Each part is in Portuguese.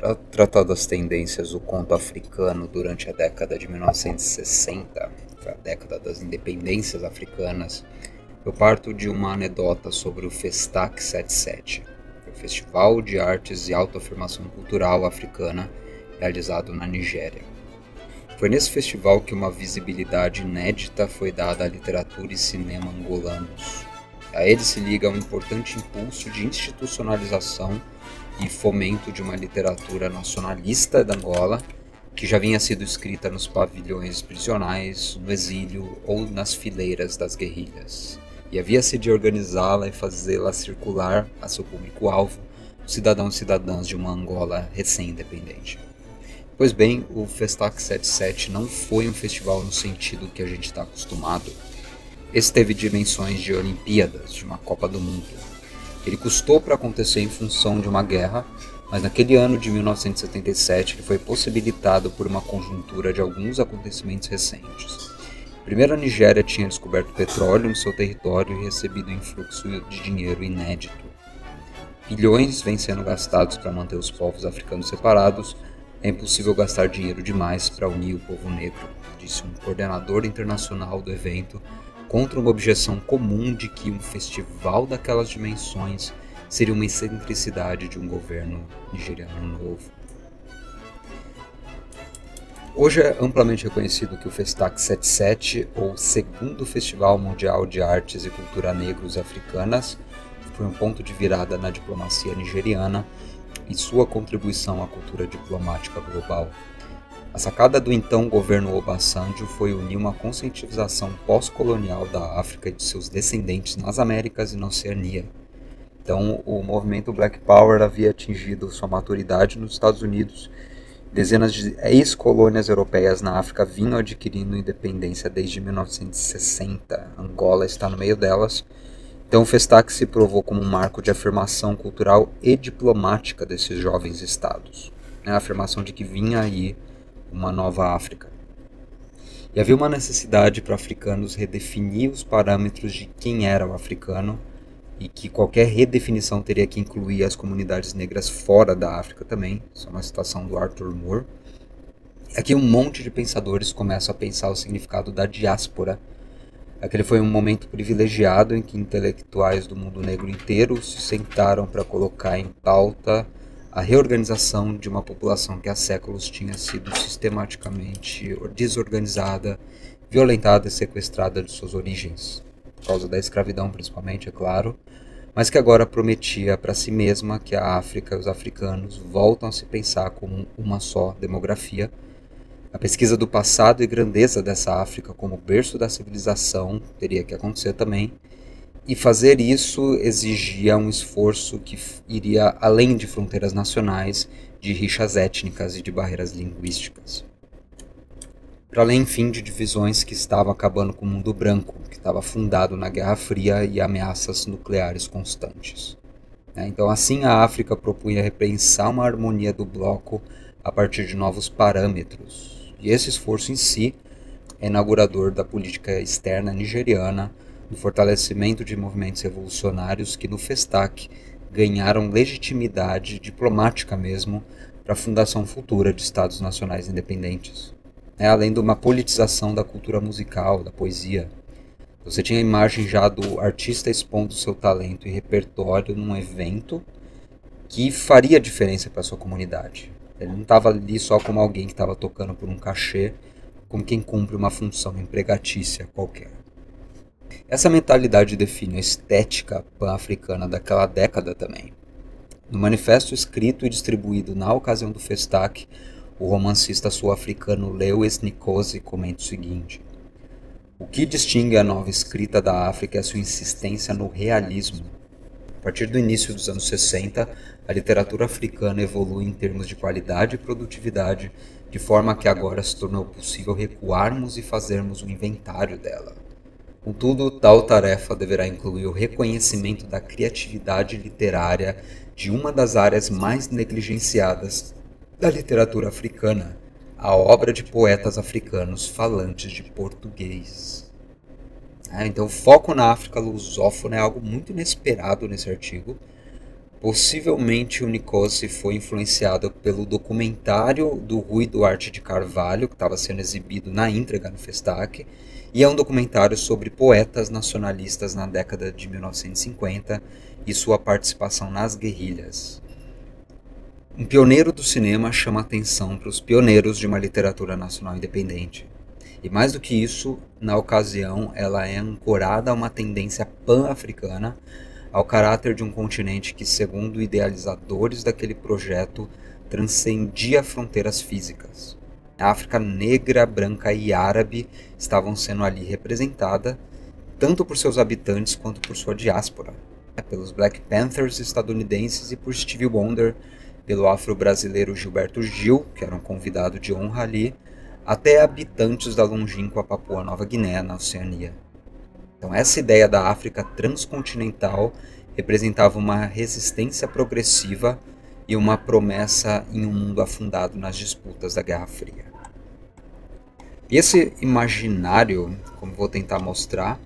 Para tratar das tendências do conto africano durante a década de 1960, que foi a década das independências africanas, eu parto de uma anedota sobre o Festac 77, o Festival de Artes e Autoafirmação Cultural Africana, realizado na Nigéria. Foi nesse festival que uma visibilidade inédita foi dada à literatura e cinema angolanos. A ele se liga um importante impulso de institucionalização e fomento de uma literatura nacionalista da Angola, que já vinha sido escrita nos pavilhões prisionais, no exílio ou nas fileiras das guerrilhas, e havia-se de organizá-la e fazê-la circular a seu público-alvo, os cidadãos e cidadãs de uma Angola recém-independente. Pois bem, o Festac 77 não foi um festival no sentido que a gente está acostumado. Esse teve dimensões de Olimpíadas, de uma Copa do Mundo. Ele custou para acontecer em função de uma guerra, mas naquele ano de 1977 ele foi possibilitado por uma conjuntura de alguns acontecimentos recentes. Primeiro, a Nigéria tinha descoberto petróleo em seu território e recebido um influxo de dinheiro inédito. Bilhões vêm sendo gastados para manter os povos africanos separados. É impossível gastar dinheiro demais para unir o povo negro, disse um coordenador internacional do evento, contra uma objeção comum de que um festival daquelas dimensões seria uma excentricidade de um governo nigeriano novo. Hoje é amplamente reconhecido que o Festac 77, ou Segundo Festival Mundial de Artes e Cultura Negros e Africanas, foi um ponto de virada na diplomacia nigeriana e sua contribuição à cultura diplomática global. A sacada do então governo Obasanjo foi unir uma conscientização pós-colonial da África e de seus descendentes nas Américas e na Oceania. Então, o movimento Black Power havia atingido sua maturidade nos Estados Unidos. Dezenas de ex-colônias europeias na África vinham adquirindo independência desde 1960. Angola está no meio delas. Então o Festac se provou como um marco de afirmação cultural e diplomática desses jovens estados. A afirmação de que vinha aí uma nova África. E havia uma necessidade para africanos redefinir os parâmetros de quem era o africano e que qualquer redefinição teria que incluir as comunidades negras fora da África também. Isso é uma citação do Arthur Moore. Aqui um monte de pensadores começam a pensar o significado da diáspora. Aquele foi um momento privilegiado em que intelectuais do mundo negro inteiro se sentaram para colocar em pauta a reorganização de uma população que há séculos tinha sido sistematicamente desorganizada, violentada e sequestrada de suas origens, por causa da escravidão principalmente, é claro, mas que agora prometia para si mesma que a África e os africanos voltam a se pensar como uma só demografia. A pesquisa do passado e grandeza dessa África como berço da civilização teria que acontecer também, e fazer isso exigia um esforço que iria além de fronteiras nacionais, de rixas étnicas e de barreiras linguísticas. Para além, enfim, de divisões que estavam acabando com o mundo branco, que estava fundado na Guerra Fria e ameaças nucleares constantes. Então, assim, a África propunha repensar uma harmonia do bloco a partir de novos parâmetros. E esse esforço em si é inaugurador da política externa nigeriana, do fortalecimento de movimentos revolucionários que no Festac ganharam legitimidade diplomática mesmo para a fundação futura de Estados nacionais independentes. Além de uma politização da cultura musical, da poesia. Você tinha a imagem já do artista expondo seu talento e repertório num evento que faria diferença para a sua comunidade. Ele não estava ali só como alguém que estava tocando por um cachê, como quem cumpre uma função empregatícia qualquer. Essa mentalidade define a estética pan-africana daquela década também. No manifesto escrito e distribuído na ocasião do Festac, o romancista sul-africano Lewis Nkosi comenta o seguinte: o que distingue a nova escrita da África é a sua insistência no realismo. A partir do início dos anos 60, a literatura africana evolui em termos de qualidade e produtividade, de forma que agora se tornou possível recuarmos e fazermos um inventário dela. Contudo, tal tarefa deverá incluir o reconhecimento da criatividade literária de uma das áreas mais negligenciadas da literatura africana, a obra de poetas africanos falantes de português. Então, o foco na África lusófona é algo muito inesperado nesse artigo, Possivelmente o Nkosi foi influenciado pelo documentário do Rui Duarte de Carvalho, que estava sendo exibido na íntegra no Festac, e é um documentário sobre poetas nacionalistas na década de 1950 e sua participação nas guerrilhas. Um pioneiro do cinema chama atenção para os pioneiros de uma literatura nacional independente. E mais do que isso, na ocasião, ela é ancorada a uma tendência pan-africana, ao caráter de um continente que, segundo idealizadores daquele projeto, transcendia fronteiras físicas. A África negra, branca e árabe estavam sendo ali representada, tanto por seus habitantes quanto por sua diáspora, pelos Black Panthers estadunidenses e por Stevie Wonder, pelo afro-brasileiro Gilberto Gil, que era um convidado de honra ali, até habitantes da longínqua Papua Nova Guiné, na Oceania. Então essa ideia da África transcontinental representava uma resistência progressiva e uma promessa em um mundo afundado nas disputas da Guerra Fria. E esse imaginário, como vou tentar mostrar,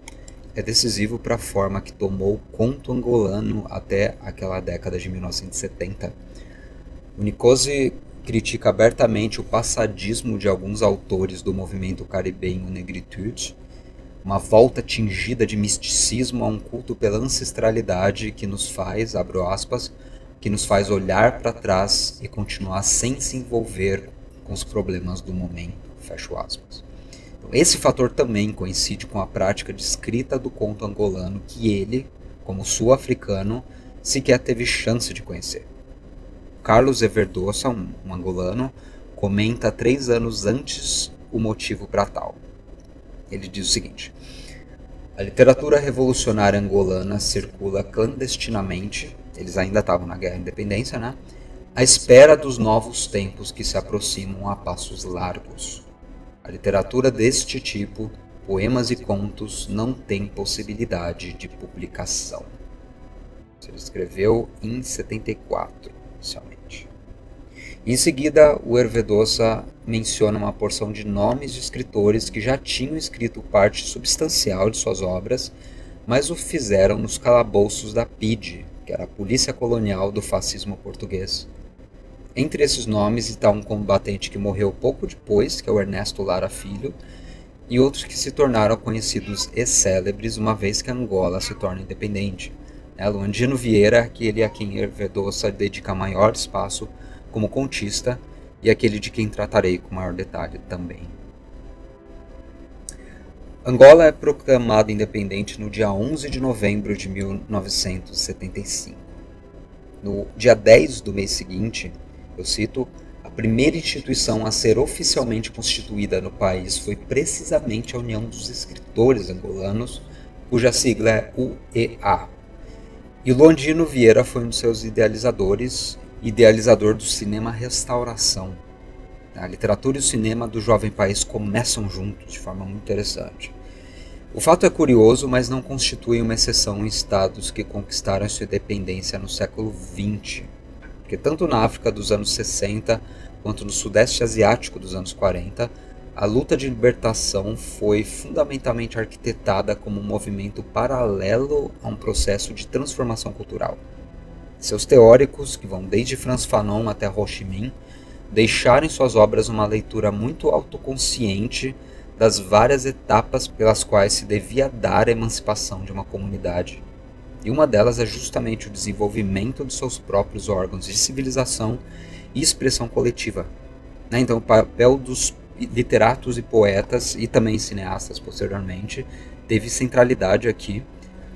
é decisivo para a forma que tomou o conto angolano até aquela década de 1970. O Nkosi critica abertamente o passadismo de alguns autores do movimento caribenho Negritude, uma volta tingida de misticismo a um culto pela ancestralidade que nos faz, abro aspas, que nos faz olhar para trás e continuar sem se envolver com os problemas do momento, fecho aspas. Então, esse fator também coincide com a prática de escrita do conto angolano que ele, como sul-africano, sequer teve chance de conhecer. Carlos Everdossa, um angolano, comenta 3 anos antes o motivo para tal. Ele diz o seguinte: a literatura revolucionária angolana circula clandestinamente, eles ainda estavam na Guerra da Independência, né? À espera dos novos tempos que se aproximam a passos largos. A literatura deste tipo, poemas e contos, não tem possibilidade de publicação. Ele escreveu em 74, inicialmente. Em seguida, o Everdossa menciona uma porção de nomes de escritores que já tinham escrito parte substancial de suas obras, mas o fizeram nos calabouços da PIDE, que era a Polícia Colonial do Fascismo Português. Entre esses nomes está um combatente que morreu pouco depois, que é o Ernesto Lara Filho, e outros que se tornaram conhecidos e célebres uma vez que Angola se torna independente. Luandino Vieira, aquele a quem Everdossa dedica maior espaço como contista, e aquele de quem tratarei com maior detalhe também. Angola é proclamada independente no dia 11 de novembro de 1975. No dia 10 do mês seguinte, eu cito, a primeira instituição a ser oficialmente constituída no país foi precisamente a União dos Escritores Angolanos, cuja sigla é UEA. E Luandino Vieira foi um de seus idealizadores, idealizador do cinema restauração. A literatura e o cinema do jovem país começam juntos, de forma muito interessante. O fato é curioso, mas não constitui uma exceção em estados que conquistaram sua independência no século XX, porque tanto na África dos anos 60, quanto no Sudeste Asiático dos anos 40, a luta de libertação foi fundamentalmente arquitetada como um movimento paralelo a um processo de transformação cultural. Seus teóricos, que vão desde Frantz Fanon até Ho Chi Minh, deixaram em suas obras uma leitura muito autoconsciente das várias etapas pelas quais se devia dar a emancipação de uma comunidade. E uma delas é justamente o desenvolvimento de seus próprios órgãos de civilização e expressão coletiva. Então, o papel dos literatos e poetas, e também cineastas posteriormente, teve centralidade aqui,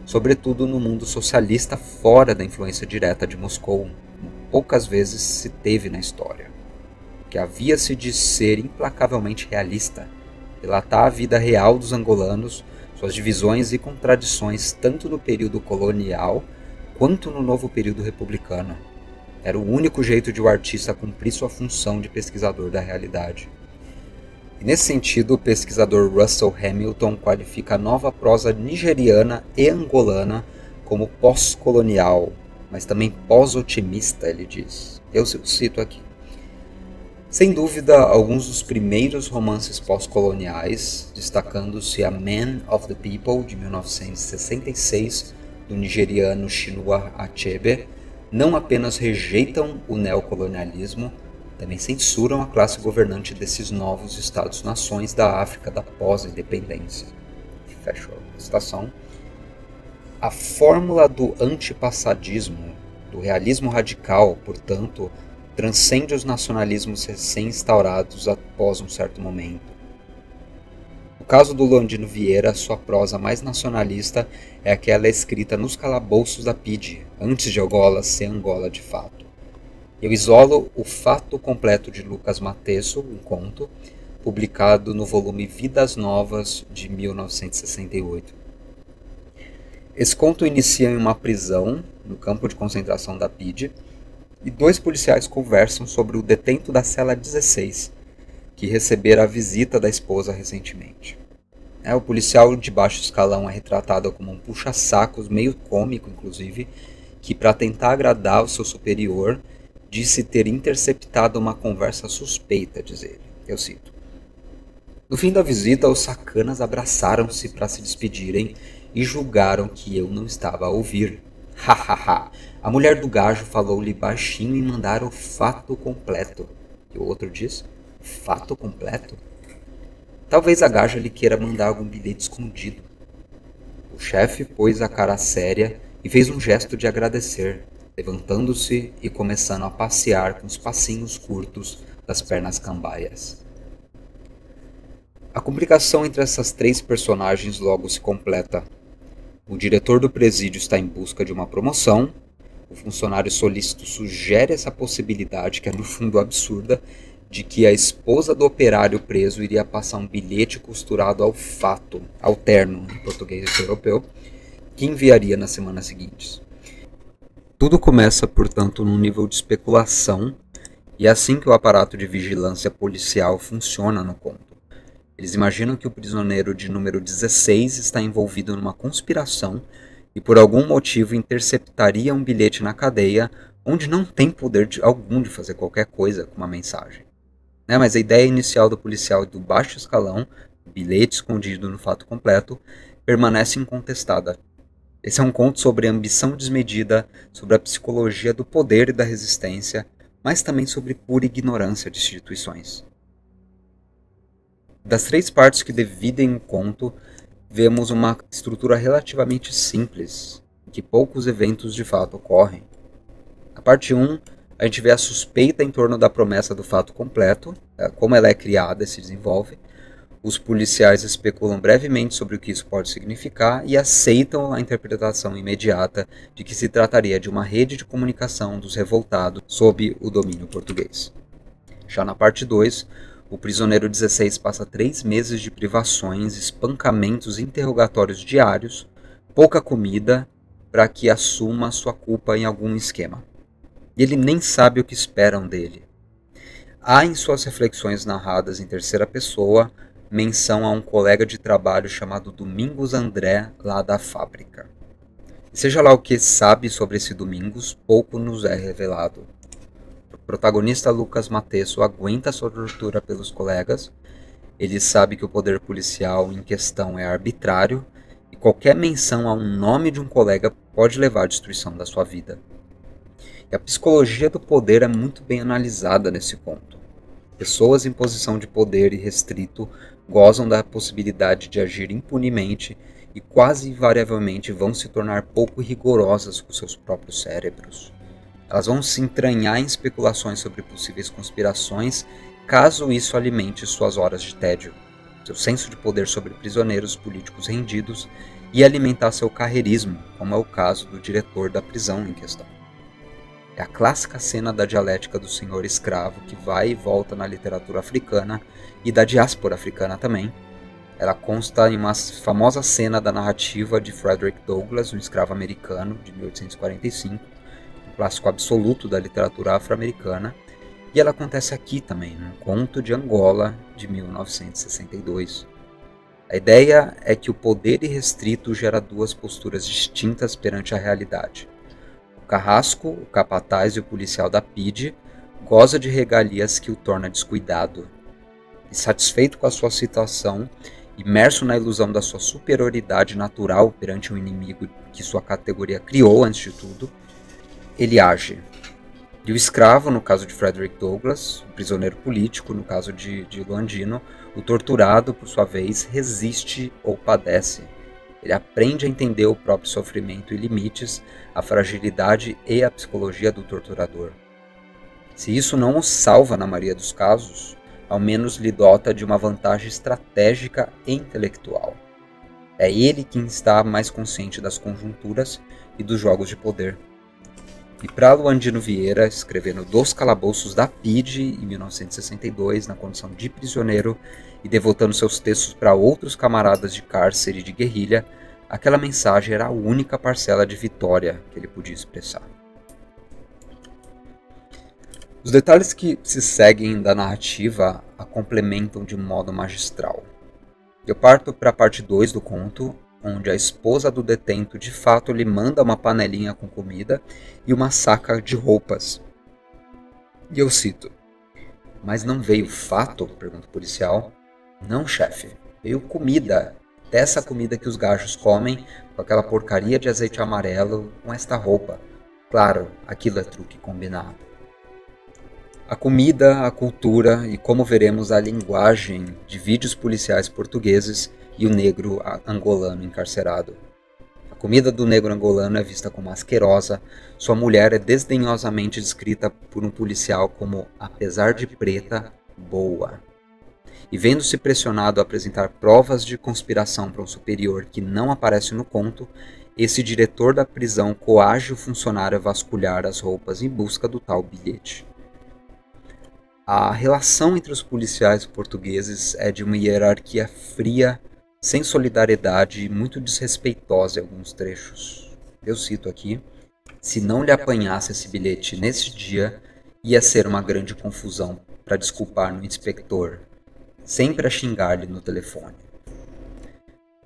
sobretudo no mundo socialista fora da influência direta de Moscou, como poucas vezes se teve na história, que havia-se de ser implacavelmente realista, relatar a vida real dos angolanos, suas divisões e contradições tanto no período colonial quanto no novo período republicano. Era o único jeito de o artista cumprir sua função de pesquisador da realidade. E nesse sentido, o pesquisador Russell Hamilton qualifica a nova prosa nigeriana e angolana como pós-colonial, mas também pós-otimista, ele diz. Eu cito aqui. Sem dúvida, alguns dos primeiros romances pós-coloniais, destacando-se a Man of the People, de 1966, do nigeriano Chinua Achebe, não apenas rejeitam o neocolonialismo, também censuram a classe governante desses novos Estados-nações da África da pós-independência. Fecha a citação. A fórmula do antipassadismo, do realismo radical, portanto, transcende os nacionalismos recém-instaurados após um certo momento. No caso do Landino Vieira, sua prosa mais nacionalista é aquela escrita nos calabouços da PIDE, antes de Angola ser Angola de fato. Eu isolo o Fato Completo de Lucas Matesso, um conto, publicado no volume Vidas Novas, de 1968. Esse conto inicia em uma prisão, no campo de concentração da PIDE, e dois policiais conversam sobre o detento da cela 16, que recebera a visita da esposa recentemente. O policial de baixo escalão é retratado como um puxa-sacos, meio cômico inclusive, que para tentar agradar o seu superior, disse ter interceptado uma conversa suspeita, diz ele. Eu cito. No fim da visita, os sacanas abraçaram-se para se despedirem e julgaram que eu não estava a ouvir. Hahaha. A mulher do gajo falou-lhe baixinho e mandaram o fato completo. E o outro diz, fato completo? Talvez a gaja lhe queira mandar algum bilhete escondido. O chefe pôs a cara séria e fez um gesto de agradecer, levantando-se e começando a passear com os passinhos curtos das pernas cambaias. A complicação entre essas três personagens logo se completa. O diretor do presídio está em busca de uma promoção, o funcionário solícito sugere essa possibilidade, que é no fundo absurda, de que a esposa do operário preso iria passar um bilhete costurado ao fato, ao terno, em português europeu, que enviaria nas semanas seguintes. Tudo começa, portanto, num nível de especulação, e é assim que o aparato de vigilância policial funciona no conto. Eles imaginam que o prisioneiro de número 16 está envolvido numa conspiração e por algum motivo interceptaria um bilhete na cadeia onde não tem poder algum de fazer qualquer coisa com uma mensagem. Mas a ideia inicial do policial do baixo escalão, bilhete escondido no fato completo, permanece incontestada. Esse é um conto sobre ambição desmedida, sobre a psicologia do poder e da resistência, mas também sobre pura ignorância de instituições. Das três partes que dividem o conto, vemos uma estrutura relativamente simples, em que poucos eventos de fato ocorrem. Na parte 1, a gente vê a suspeita em torno da promessa do fato completo, como ela é criada e se desenvolve. Os policiais especulam brevemente sobre o que isso pode significar e aceitam a interpretação imediata de que se trataria de uma rede de comunicação dos revoltados sob o domínio português. Já na parte 2, o prisioneiro 16 passa 3 meses de privações, espancamentos e interrogatórios diários, pouca comida, para que assuma sua culpa em algum esquema. E ele nem sabe o que esperam dele. Há em suas reflexões narradas em terceira pessoa menção a um colega de trabalho chamado Domingos André, lá da fábrica. E seja lá o que sabe sobre esse Domingos, pouco nos é revelado. O protagonista Lucas Matesso aguenta sua tortura pelos colegas, ele sabe que o poder policial em questão é arbitrário e qualquer menção a um nome de um colega pode levar à destruição da sua vida. E a psicologia do poder é muito bem analisada nesse conto. Pessoas em posição de poder irrestrito gozam da possibilidade de agir impunemente e quase invariavelmente vão se tornar pouco rigorosas com seus próprios cérebros. Elas vão se entranhar em especulações sobre possíveis conspirações, caso isso alimente suas horas de tédio, seu senso de poder sobre prisioneiros políticos rendidos e alimentar seu carreirismo, como é o caso do diretor da prisão em questão. É a clássica cena da dialética do senhor escravo que vai e volta na literatura africana e da diáspora africana também. Ela consta em uma famosa cena da narrativa de Frederick Douglass, um escravo americano, de 1845, um clássico absoluto da literatura afro-americana, e ela acontece aqui também, num conto de Angola, de 1962. A ideia é que o poder irrestrito gera duas posturas distintas perante a realidade. O carrasco, o capataz e o policial da PIDE goza de regalias que o torna descuidado. E satisfeito com a sua situação, imerso na ilusão da sua superioridade natural perante um inimigo que sua categoria criou antes de tudo, ele age. E o escravo, no caso de Frederick Douglass, o prisioneiro político, no caso de Luandino, o torturado, por sua vez, resiste ou padece. Ele aprende a entender o próprio sofrimento e limites, a fragilidade e a psicologia do torturador. Se isso não o salva na maioria dos casos, ao menos lhe dota de uma vantagem estratégica e intelectual. É ele quem está mais consciente das conjunturas e dos jogos de poder. E para Luandino Vieira, escrevendo Dos Calabouços da PIDE, em 1962, na condição de prisioneiro, e devotando seus textos para outros camaradas de cárcere e de guerrilha, aquela mensagem era a única parcela de vitória que ele podia expressar. Os detalhes que se seguem da narrativa a complementam de modo magistral. Eu parto para a parte 2 do conto, onde a esposa do detento de fato lhe manda uma panelinha com comida e uma saca de roupas. E eu cito: "Mas não veio fato?" pergunta o policial. "Não, chefe, veio comida. Dessa comida que os gajos comem, com aquela porcaria de azeite amarelo, com esta roupa. Claro, aquilo é truque combinado." A comida, a cultura e, como veremos, a linguagem divide os policiais portugueses e o negro angolano encarcerado. A comida do negro angolano é vista como asquerosa, sua mulher é desdenhosamente descrita por um policial como, apesar de preta, boa. E vendo-se pressionado a apresentar provas de conspiração para um superior que não aparece no conto, esse diretor da prisão coage o funcionário a vasculhar as roupas em busca do tal bilhete. A relação entre os policiais portugueses é de uma hierarquia fria, sem solidariedade e muito desrespeitosa em alguns trechos. Eu cito aqui: "Se não lhe apanhasse esse bilhete nesse dia, ia ser uma grande confusão para desculpar no inspector, sempre a xingar-lhe no telefone."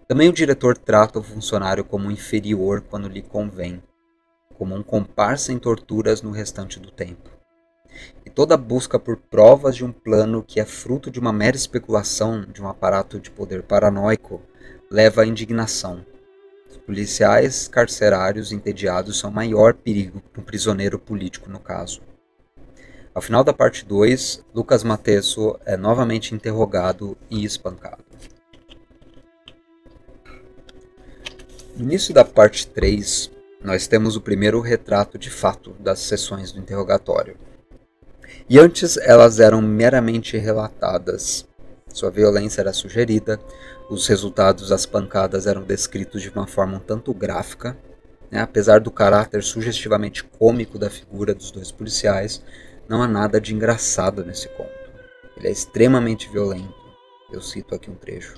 Também o diretor trata o funcionário como inferior quando lhe convém, como um comparsa em torturas no restante do tempo. E toda busca por provas de um plano que é fruto de uma mera especulação de um aparato de poder paranoico leva à indignação. Os policiais carcerários entediados são o maior perigo para um prisioneiro político no caso. Ao final da parte 2, Lucas Matesso é novamente interrogado e espancado. No início da parte 3, nós temos o primeiro retrato de fato das sessões do interrogatório. E antes elas eram meramente relatadas. Sua violência era sugerida, os resultados das pancadas eram descritos de uma forma um tanto gráfica, né? Apesar do caráter sugestivamente cômico da figura dos dois policiais, não há nada de engraçado nesse conto. Ele é extremamente violento. Eu cito aqui um trecho.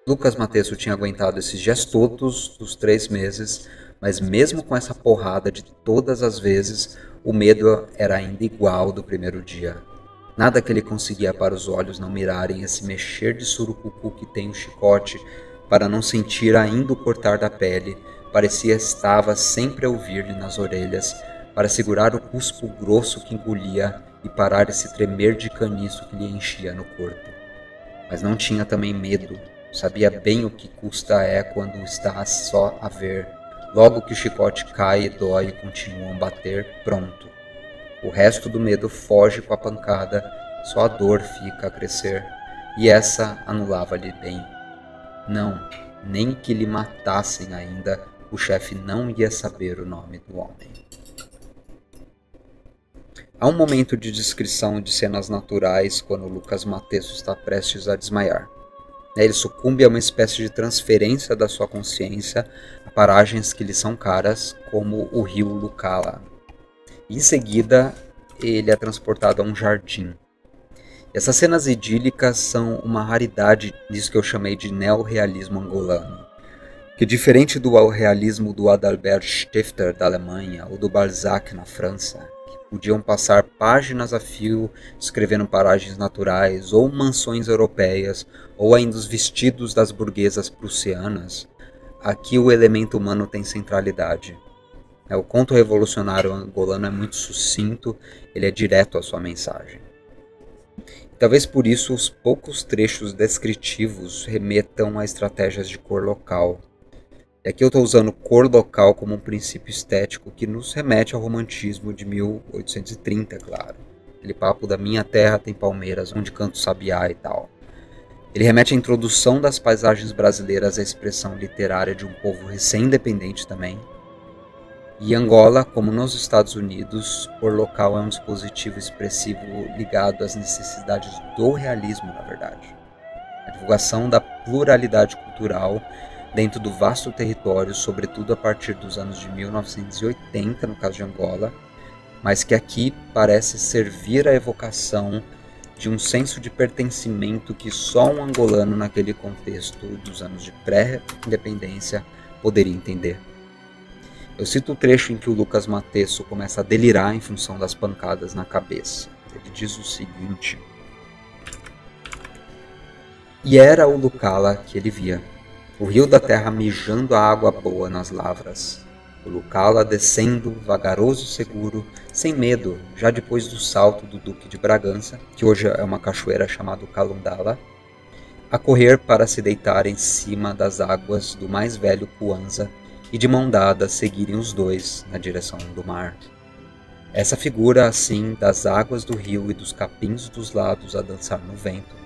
Lucas Matesso tinha aguentado esses dias todos dos 3 meses, mas mesmo com essa porrada de todas as vezes, o medo era ainda igual do primeiro dia. Nada que ele conseguia para os olhos não mirarem esse mexer de surucucu que tem o chicote, para não sentir ainda o cortar da pele, parecia estava sempre a ouvir-lhe nas orelhas, para segurar o cuspo grosso que engolia e parar esse tremer de caniço que lhe enchia no corpo. Mas não tinha também medo, sabia bem o que custa quando está só a ver. Logo que o chicote cai e dói e continuam a bater, pronto. O resto do medo foge com a pancada, só a dor fica a crescer. E essa anulava-lhe bem. Não, nem que lhe matassem ainda, o chefe não ia saber o nome do homem. Há um momento de descrição de cenas naturais quando Lucas Matesso está prestes a desmaiar. Ele sucumbe a uma espécie de transferência da sua consciência a paragens que lhe são caras, como o rio Lucala. Em seguida, ele é transportado a um jardim. Essas cenas idílicas são uma raridade disso que eu chamei de neorrealismo angolano, que diferente do realismo do Adalbert Stifter da Alemanha ou do Balzac na França, que podiam passar páginas a fio escrevendo paragens naturais ou mansões europeias ou ainda os vestidos das burguesas prussianas, aqui o elemento humano tem centralidade. O conto revolucionário angolano é muito sucinto, ele é direto à sua mensagem. Talvez por isso os poucos trechos descritivos remetam a estratégias de cor local. E aqui eu estou usando cor local como um princípio estético que nos remete ao romantismo de 1830, claro. Aquele papo da minha terra tem palmeiras, onde canto sabiá e tal. Ele remete à introdução das paisagens brasileiras à expressão literária de um povo recém-independente também. E Angola, como nos Estados Unidos, cor local é um dispositivo expressivo ligado às necessidades do realismo, na verdade. A divulgação da pluralidade cultural dentro do vasto território, sobretudo a partir dos anos de 1980, no caso de Angola, mas que aqui parece servir à evocação de um senso de pertencimento que só um angolano naquele contexto dos anos de pré-independência poderia entender. Eu cito o trecho em que o Lucas Matesso começa a delirar em função das pancadas na cabeça. Ele diz o seguinte: "E era o Lucala que ele via, o rio da terra mijando a água boa nas lavras, o Lucala descendo, vagaroso e seguro, sem medo, já depois do salto do Duque de Bragança, que hoje é uma cachoeira chamada Calundala, a correr para se deitar em cima das águas do mais velho Cuanza e de mão dada seguirem os dois na direção do mar. Essa figura, assim, das águas do rio e dos capins dos lados a dançar no vento,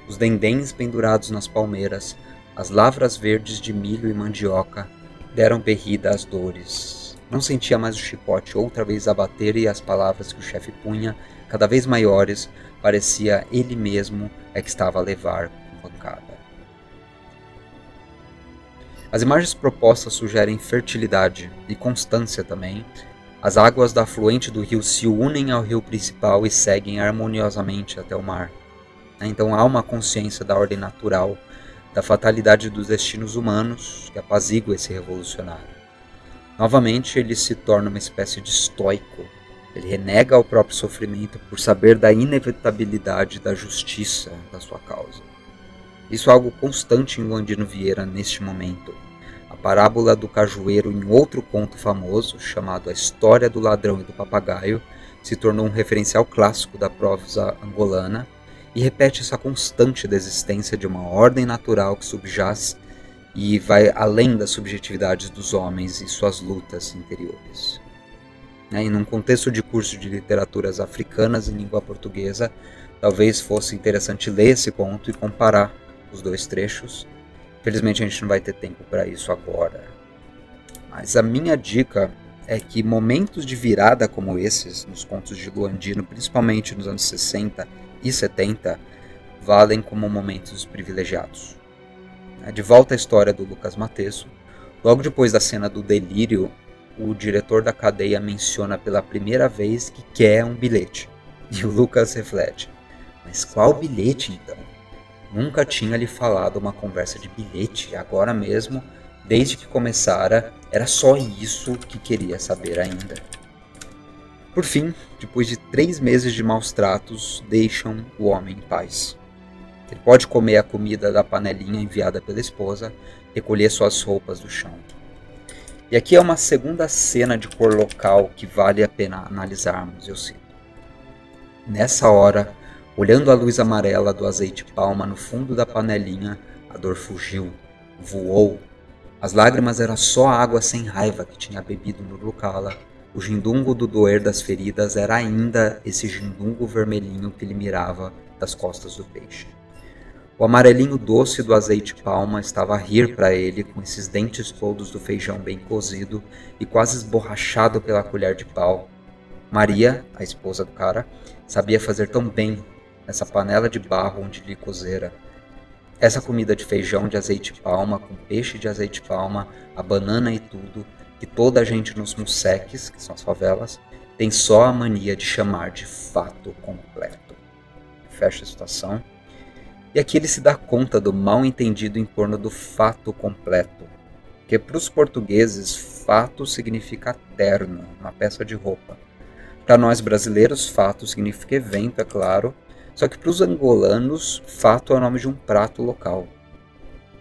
os dendéns pendurados nas palmeiras, as lavras verdes de milho e mandioca, deram berrida às dores. Não sentia mais o chicote outra vez a bater e as palavras que o chefe punha, cada vez maiores, parecia ele mesmo é que estava a levar com pancada." As imagens propostas sugerem fertilidade e constância também. As águas da afluente do rio se unem ao rio principal e seguem harmoniosamente até o mar. Então há uma consciência da ordem natural, da fatalidade dos destinos humanos, que apazigua esse revolucionário. Novamente, ele se torna uma espécie de estoico. Ele renega o próprio sofrimento por saber da inevitabilidade da justiça da sua causa. Isso é algo constante em Landino Vieira neste momento. A parábola do cajueiro em outro conto famoso, chamado A História do Ladrão e do Papagaio, se tornou um referencial clássico da prosa angolana, e repete essa constante da existência de uma ordem natural que subjaz e vai além das subjetividades dos homens e suas lutas interiores. E num contexto de curso de literaturas africanas em língua portuguesa, talvez fosse interessante ler esse conto e comparar os dois trechos. Infelizmente a gente não vai ter tempo para isso agora. Mas a minha dica é que momentos de virada como esses, nos contos de Landino, principalmente nos anos 60 e 70, valem como momentos privilegiados. De volta à história do Lucas Matesso, logo depois da cena do delírio, o diretor da cadeia menciona pela primeira vez que quer um bilhete. E o Lucas reflete: mas qual bilhete então? Nunca tinha lhe falado uma conversa de bilhete, agora mesmo, desde que começara, era só isso que queria saber ainda. Por fim, depois de 3 meses de maus tratos, deixam o homem em paz. Ele pode comer a comida da panelinha enviada pela esposa, recolher suas roupas do chão. E aqui é uma segunda cena de cor local que vale a pena analisarmos, eu cito. Nessa hora, olhando a luz amarela do azeite palma no fundo da panelinha, a dor fugiu, voou. As lágrimas eram só a água sem raiva que tinha bebido no Lucala. O gindungo do doer das feridas era ainda esse gindungo vermelhinho que lhe mirava das costas do peixe. O amarelinho doce do azeite palma estava a rir para ele com esses dentes todos do feijão bem cozido e quase esborrachado pela colher de pau. Maria, a esposa do cara, sabia fazer tão bem nessa panela de barro onde lhe cozera. Essa comida de feijão de azeite palma, com peixe de azeite palma, a banana e tudo, que toda a gente nos museques, que são as favelas, tem só a mania de chamar de fato completo. Fecha a citação. E aqui ele se dá conta do mal entendido em torno do fato completo. Porque para os portugueses, fato significa terno, uma peça de roupa. Para nós brasileiros, fato significa evento, é claro. Só que para os angolanos, fato é o nome de um prato local.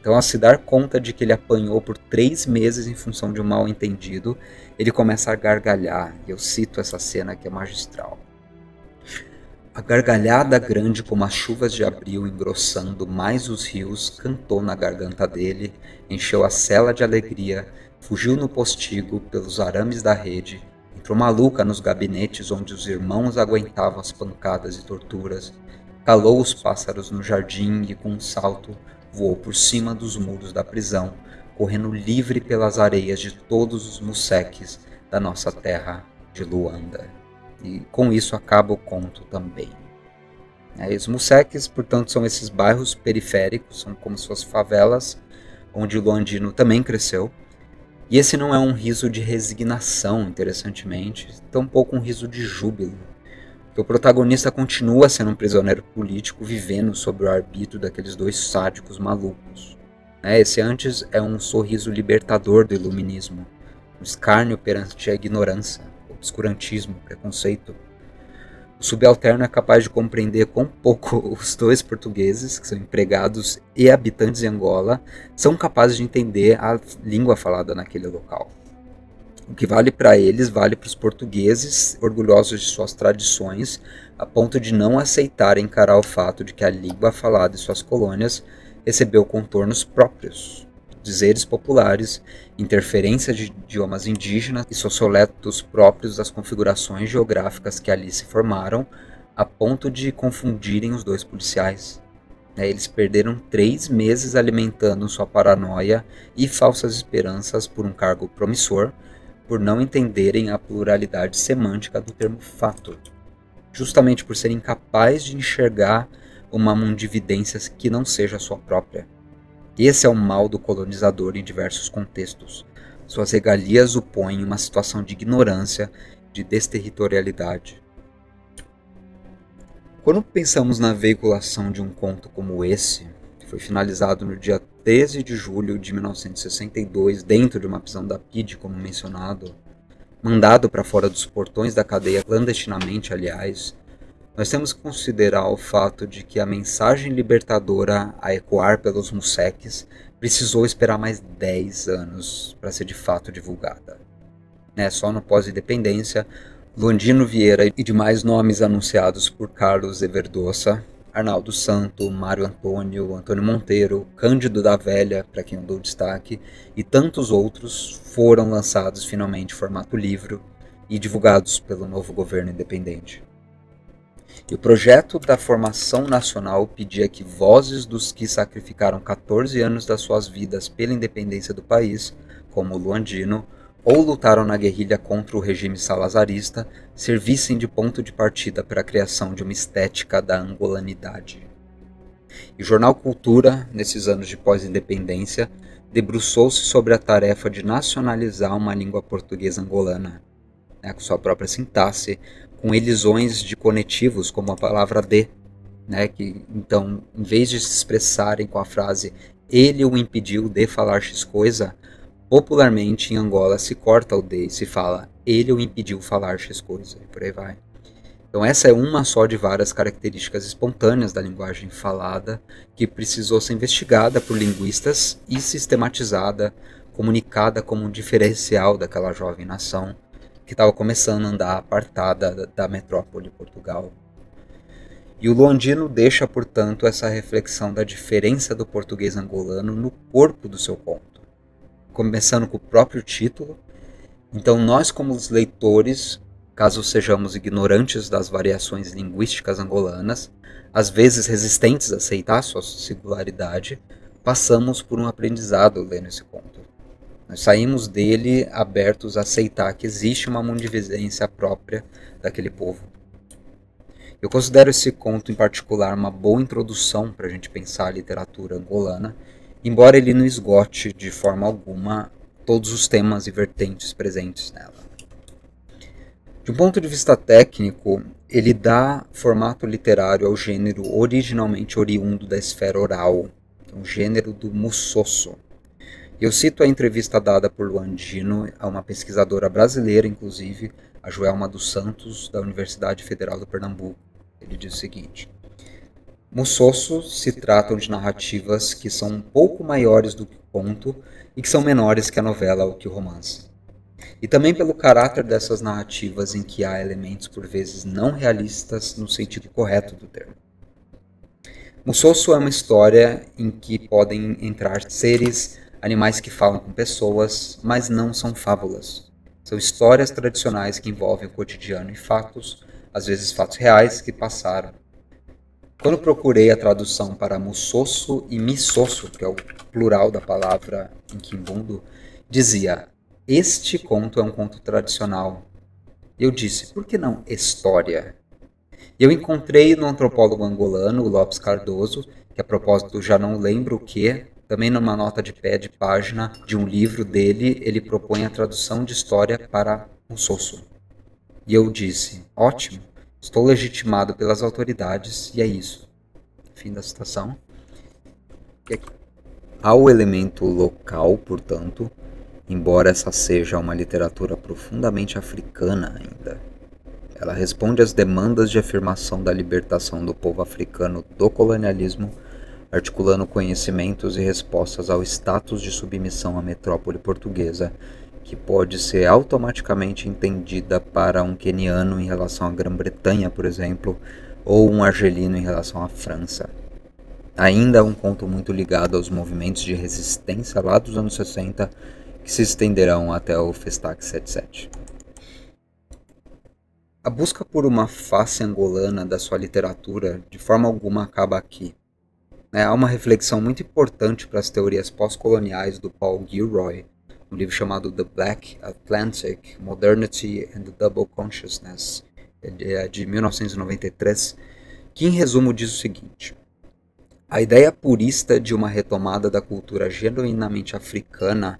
Então, ao se dar conta de que ele apanhou por 3 meses em função de um mal entendido, ele começa a gargalhar. E eu cito essa cena que é magistral. A gargalhada grande como as chuvas de abril engrossando mais os rios cantou na garganta dele, encheu a cela de alegria, fugiu no postigo pelos arames da rede, entrou maluca nos gabinetes onde os irmãos aguentavam as pancadas e torturas, calou os pássaros no jardim e com um salto voou por cima dos muros da prisão, correndo livre pelas areias de todos os museques da nossa terra de Luanda. E com isso acaba o conto também. Os museques, portanto, são esses bairros periféricos, são como suas favelas, onde o luandino também cresceu. E esse não é um riso de resignação, interessantemente, tampouco um riso de júbilo. Porque o protagonista continua sendo um prisioneiro político, vivendo sob o arbítrio daqueles dois sádicos malucos. Esse antes é um sorriso libertador do iluminismo, um escárnio perante a ignorância, obscurantismo, preconceito. O subalterno é capaz de compreender quão pouco os dois portugueses, que são empregados e habitantes de Angola, são capazes de entender a língua falada naquele local. O que vale para eles, vale para os portugueses, orgulhosos de suas tradições, a ponto de não aceitar encarar o fato de que a língua falada em suas colônias recebeu contornos próprios, dizeres populares, interferência de idiomas indígenas e socioletos próprios das configurações geográficas que ali se formaram, a ponto de confundirem os dois policiais. Eles perderam 3 meses alimentando sua paranoia e falsas esperanças por um cargo promissor, por não entenderem a pluralidade semântica do termo fato, justamente por serem incapazes de enxergar uma mundividência que não seja a sua própria. Esse é o mal do colonizador em diversos contextos. Suas regalias o põem em uma situação de ignorância, de desterritorialidade. Quando pensamos na veiculação de um conto como esse, que foi finalizado no dia 13 de julho de 1962, dentro de uma prisão da PIDE, como mencionado, mandado para fora dos portões da cadeia clandestinamente, aliás, nós temos que considerar o fato de que a mensagem libertadora a ecoar pelos museques precisou esperar mais 10 anos para ser de fato divulgada. Só no pós-independência, Luandino Vieira e demais nomes anunciados por Carlos Everdossa, Arnaldo Santo, Mário Antônio, Antônio Monteiro, Cândido da Velha, para quem eu dou destaque, e tantos outros foram lançados finalmente em formato livro e divulgados pelo novo governo independente. E o projeto da formação nacional pedia que vozes dos que sacrificaram 14 anos das suas vidas pela independência do país, como o Luandino, ou lutaram na guerrilha contra o regime salazarista, servissem de ponto de partida para a criação de uma estética da angolanidade. E o jornal Cultura, nesses anos de pós-independência, debruçou-se sobre a tarefa de nacionalizar uma língua portuguesa angolana, com sua própria sintaxe, com elisões de conetivos, como a palavra de, que então, em vez de se expressarem com a frase ele o impediu de falar X coisa, popularmente em Angola se corta o de e se fala ele o impediu falar X coisa, e por aí vai. Então essa é uma só de várias características espontâneas da linguagem falada que precisou ser investigada por linguistas e sistematizada, comunicada como um diferencial daquela jovem nação que estava começando a andar apartada da metrópole Portugal. E o Luandino deixa, portanto, essa reflexão da diferença do português angolano no corpo do seu conto, começando com o próprio título. Então nós, como os leitores, caso sejamos ignorantes das variações linguísticas angolanas, às vezes resistentes a aceitar sua singularidade, passamos por um aprendizado lendo esse conto. Nós saímos dele abertos a aceitar que existe uma mundividência própria daquele povo. Eu considero esse conto em particular uma boa introdução para a gente pensar a literatura angolana, embora ele não esgote de forma alguma todos os temas e vertentes presentes nela. De um ponto de vista técnico, ele dá formato literário ao gênero originalmente oriundo da esfera oral, o gênero do musosso. Eu cito a entrevista dada por Luandino a uma pesquisadora brasileira, inclusive, a Joelma dos Santos, da Universidade Federal do Pernambuco. Ele diz o seguinte: Mussossos se tratam de narrativas que são um pouco maiores do que o conto e que são menores que a novela ou que o romance. E também pelo caráter dessas narrativas em que há elementos por vezes não realistas no sentido correto do termo. Musosso é uma história em que podem entrar seres, animais que falam com pessoas, mas não são fábulas. São histórias tradicionais que envolvem o cotidiano e fatos, às vezes fatos reais, que passaram. Quando procurei a tradução para Musosso e Misosso, que é o plural da palavra em quimbundo, dizia: este conto é um conto tradicional. Eu disse: por que não história? E eu encontrei no antropólogo angolano, o Lopes Cardoso, que a propósito já não lembro o que, também numa nota de pé de página de um livro dele, ele propõe a tradução de história para Musosso. E eu disse: ótimo, estou legitimado pelas autoridades e é isso. Fim da citação. Há o elemento local, portanto, embora essa seja uma literatura profundamente africana ainda. Ela responde às demandas de afirmação da libertação do povo africano do colonialismo, articulando conhecimentos e respostas ao status de submissão à metrópole portuguesa, que pode ser automaticamente entendida para um queniano em relação à Grã-Bretanha, por exemplo, ou um argelino em relação à França. Ainda é um conto muito ligado aos movimentos de resistência lá dos anos 60, que se estenderão até o Festac 77. A busca por uma face angolana da sua literatura de forma alguma acaba aqui. Há uma reflexão muito importante para as teorias pós-coloniais do Paul Gilroy, no livro chamado The Black Atlantic, Modernity and the Double Consciousness, de 1993, que em resumo diz o seguinte: a ideia purista de uma retomada da cultura genuinamente africana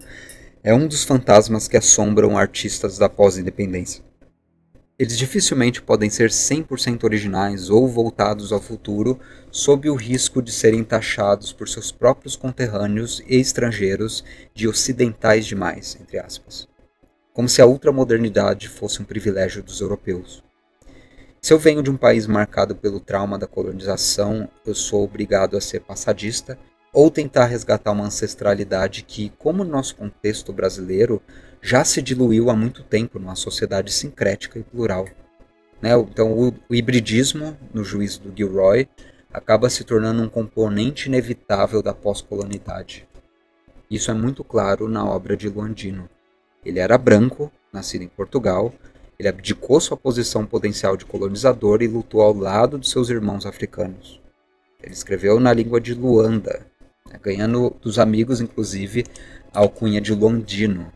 é um dos fantasmas que assombram artistas da pós-independência. Eles dificilmente podem ser 100% originais ou voltados ao futuro, sob o risco de serem taxados por seus próprios conterrâneos e estrangeiros de ocidentais demais, entre aspas. Como se a ultramodernidade fosse um privilégio dos europeus. Se eu venho de um país marcado pelo trauma da colonização, eu sou obrigado a ser passadista ou tentar resgatar uma ancestralidade que, como no nosso contexto brasileiro, já se diluiu há muito tempo numa sociedade sincrética e plural. Então, o hibridismo, no juízo do Gilroy, acaba se tornando um componente inevitável da pós-colonidade. Isso é muito claro na obra de Luandino. Ele era branco, nascido em Portugal, ele abdicou sua posição potencial de colonizador e lutou ao lado de seus irmãos africanos. Ele escreveu na língua de Luanda, ganhando dos amigos, inclusive, a alcunha de Luandino.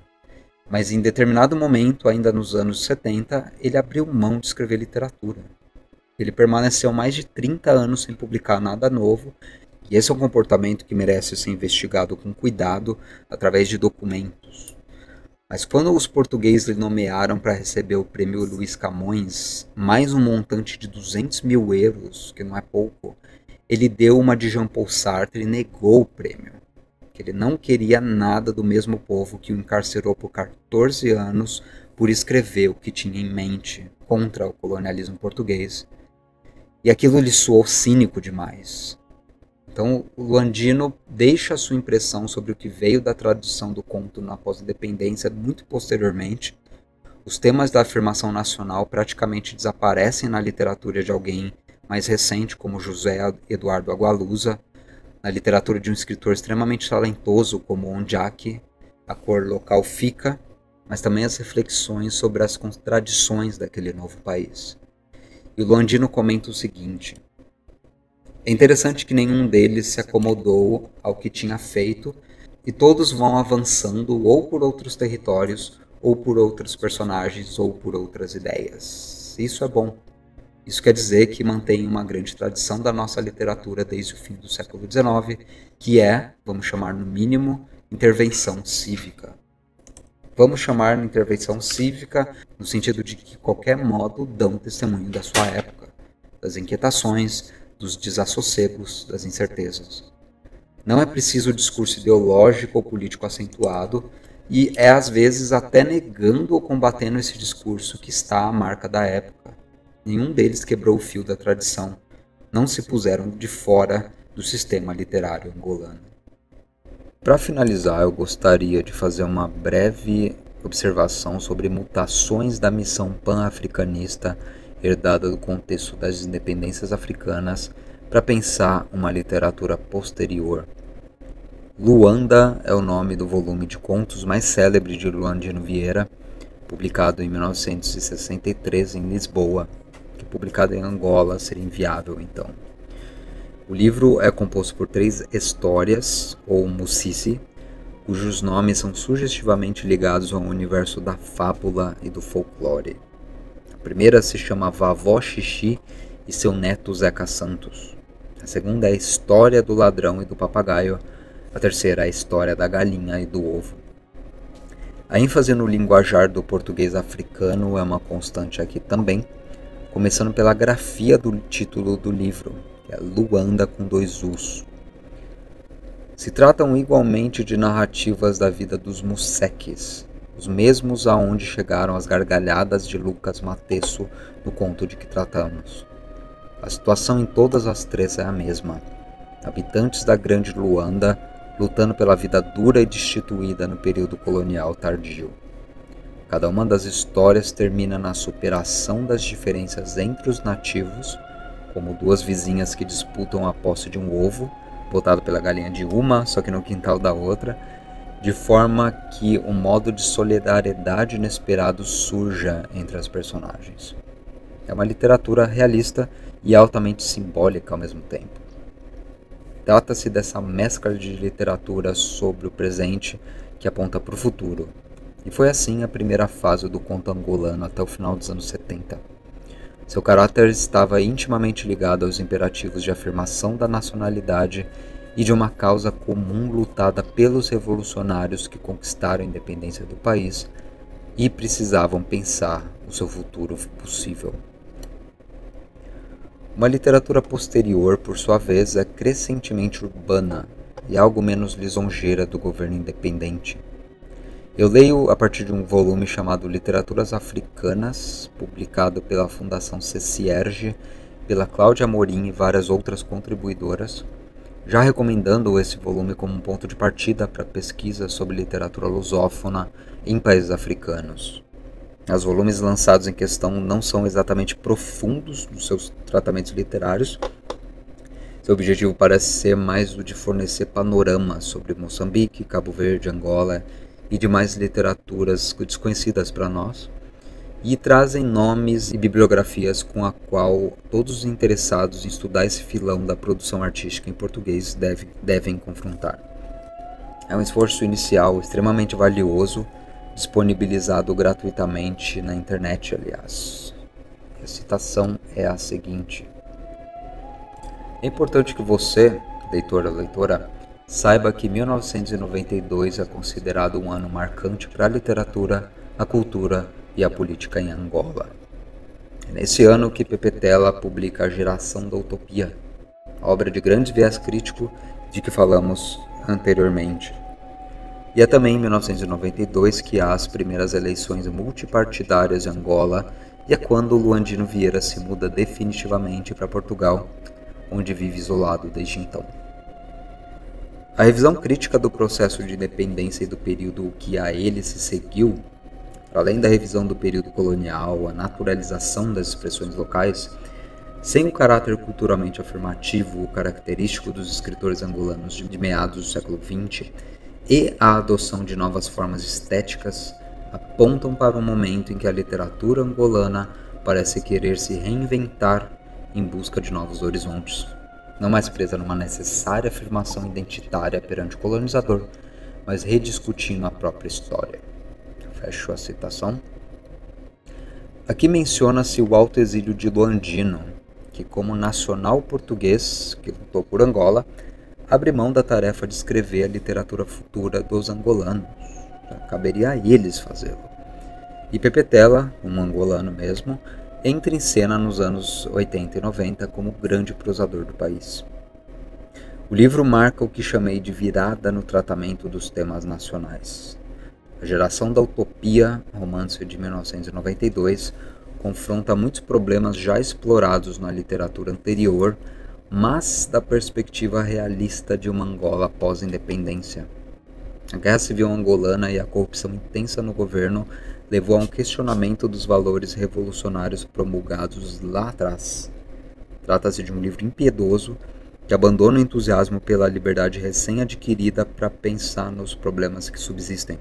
Mas em determinado momento, ainda nos anos 70, ele abriu mão de escrever literatura. Ele permaneceu mais de 30 anos sem publicar nada novo, e esse é um comportamento que merece ser investigado com cuidado através de documentos. Mas quando os portugueses lhe nomearam para receber o prêmio Luís Camões, mais um montante de 200 mil euros, que não é pouco, ele deu uma de Jean-Paul Sartre e negou o prêmio. Que ele não queria nada do mesmo povo que o encarcerou por 14 anos por escrever o que tinha em mente contra o colonialismo português. E aquilo lhe soou cínico demais. Então, o Luandino deixa a sua impressão sobre o que veio da tradução do conto na pós-independência muito posteriormente. Os temas da afirmação nacional praticamente desaparecem na literatura de alguém mais recente, como José Eduardo Agualusa, na literatura de um escritor extremamente talentoso como Ondiaki, a cor local fica, mas também as reflexões sobre as contradições daquele novo país. E o Luandino comenta o seguinte: é interessante que nenhum deles se acomodou ao que tinha feito e todos vão avançando ou por outros territórios, ou por outros personagens, ou por outras ideias. Isso é bom. Isso quer dizer que mantém uma grande tradição da nossa literatura desde o fim do século XIX, que é, vamos chamar no mínimo, intervenção cívica. Vamos chamar de intervenção cívica no sentido de que, de qualquer modo, dão testemunho da sua época, das inquietações, dos desassossegos, das incertezas. Não é preciso o discurso ideológico ou político acentuado, e é às vezes até negando ou combatendo esse discurso que está à marca da época. Nenhum deles quebrou o fio da tradição, não se puseram de fora do sistema literário angolano. Para finalizar, eu gostaria de fazer uma breve observação sobre mutações da missão pan-africanista herdada do contexto das independências africanas para pensar uma literatura posterior. Luanda é o nome do volume de contos mais célebre de Luandino Vieira, publicado em 1963 em Lisboa, que publicado em Angola seria inviável então. O livro é composto por 3 histórias, ou musisi, cujos nomes são sugestivamente ligados ao universo da fábula e do folclore. A primeira se chama Vavó Xixi e seu neto Zeca Santos. A segunda é a História do Ladrão e do Papagaio. A terceira é a História da Galinha e do Ovo. A ênfase no linguajar do português africano é uma constante aqui também, começando pela grafia do título do livro, que é Luanda com 2 U's. Se tratam igualmente de narrativas da vida dos museques, os mesmos aonde chegaram as gargalhadas de Lucas Matesso no conto de que tratamos. A situação em todas as 3 é a mesma. Habitantes da Grande Luanda lutando pela vida dura e destituída no período colonial tardio. Cada uma das histórias termina na superação das diferenças entre os nativos, como 2 vizinhas que disputam a posse de um ovo, botado pela galinha de uma, só que no quintal da outra, de forma que um modo de solidariedade inesperado surja entre as personagens. É uma literatura realista e altamente simbólica ao mesmo tempo. Trata-se dessa mescla de literatura sobre o presente que aponta para o futuro, e foi assim a primeira fase do conto angolano até o final dos anos 70. Seu caráter estava intimamente ligado aos imperativos de afirmação da nacionalidade e de uma causa comum lutada pelos revolucionários que conquistaram a independência do país e precisavam pensar o seu futuro possível. Uma literatura posterior, por sua vez, é crescentemente urbana e algo menos lisonjeira do governo independente. Eu leio a partir de um volume chamado Literaturas Africanas, publicado pela Fundação Cecierge, pela Cláudia Amorim e várias outras contribuidoras, já recomendando esse volume como um ponto de partida para pesquisa sobre literatura lusófona em países africanos. Os volumes lançados em questão não são exatamente profundos nos seus tratamentos literários. Seu objetivo parece ser mais o de fornecer panoramas sobre Moçambique, Cabo Verde, Angola e demais literaturas desconhecidas para nós, e trazem nomes e bibliografias com a qual todos os interessados em estudar esse filão da produção artística em português devem confrontar. É um esforço inicial extremamente valioso, disponibilizado gratuitamente na internet, aliás. A citação é a seguinte: é importante que você, leitor ou leitora, saiba que 1992 é considerado um ano marcante para a literatura, a cultura e a política em Angola. É nesse ano que Pepe Tela publica A Geração da Utopia, obra de grande viés crítico de que falamos anteriormente. E é também em 1992 que há as primeiras eleições multipartidárias em Angola, e é quando Luandino Vieira se muda definitivamente para Portugal, onde vive isolado desde então. A revisão crítica do processo de independência e do período que a ele se seguiu, além da revisão do período colonial, a naturalização das expressões locais, sem o caráter culturalmente afirmativo característico dos escritores angolanos de meados do século XX, e a adoção de novas formas estéticas, apontam para um momento em que a literatura angolana parece querer se reinventar em busca de novos horizontes, não mais presa numa necessária afirmação identitária perante o colonizador, mas rediscutindo a própria história. Fecho a citação. Aqui menciona-se o alto exílio de Luandino, que como nacional português que lutou por Angola, abre mão da tarefa de escrever a literatura futura dos angolanos. Já caberia a eles fazê-lo. E Pepe Tela, um angolano mesmo, entra em cena nos anos 80 e 90 como grande prosador do país. O livro marca o que chamei de virada no tratamento dos temas nacionais. A Geração da Utopia, romance de 1992, confronta muitos problemas já explorados na literatura anterior, mas da perspectiva realista de uma Angola pós-independência. A guerra civil angolana e a corrupção intensa no governo levou a um questionamento dos valores revolucionários promulgados lá atrás. Trata-se de um livro impiedoso que abandona o entusiasmo pela liberdade recém-adquirida para pensar nos problemas que subsistem.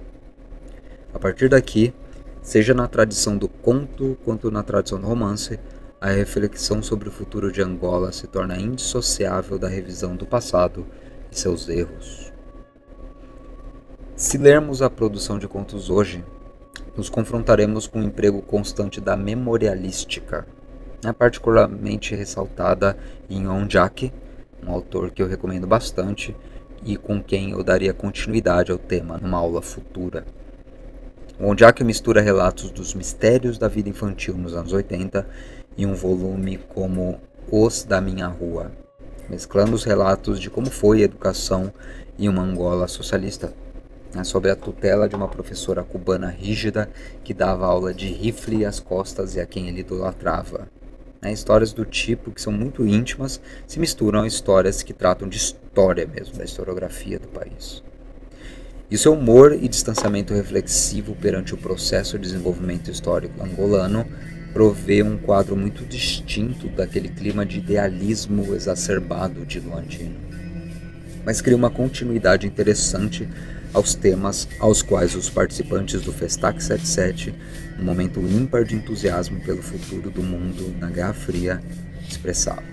A partir daqui, seja na tradição do conto quanto na tradição do romance, a reflexão sobre o futuro de Angola se torna indissociável da revisão do passado e seus erros. Se lermos a produção de contos hoje, nos confrontaremos com o emprego constante da memorialística, particularmente ressaltada em Onjaki, um autor que eu recomendo bastante e com quem eu daria continuidade ao tema numa aula futura. O Onjaki mistura relatos dos mistérios da vida infantil nos anos 80 em um volume como Os da Minha Rua, mesclando os relatos de como foi a educação em uma Angola socialista, sob a tutela de uma professora cubana rígida que dava aula de rifle às costas e a quem ele idolatrava. Histórias do tipo que são muito íntimas se misturam a histórias que tratam de história mesmo, da historiografia do país. E o seu humor e distanciamento reflexivo perante o processo de desenvolvimento histórico angolano provê um quadro muito distinto daquele clima de idealismo exacerbado de Luandino, mas cria uma continuidade interessante aos temas aos quais os participantes do Festac 77, num momento ímpar de entusiasmo pelo futuro do mundo na Guerra Fria, expressavam.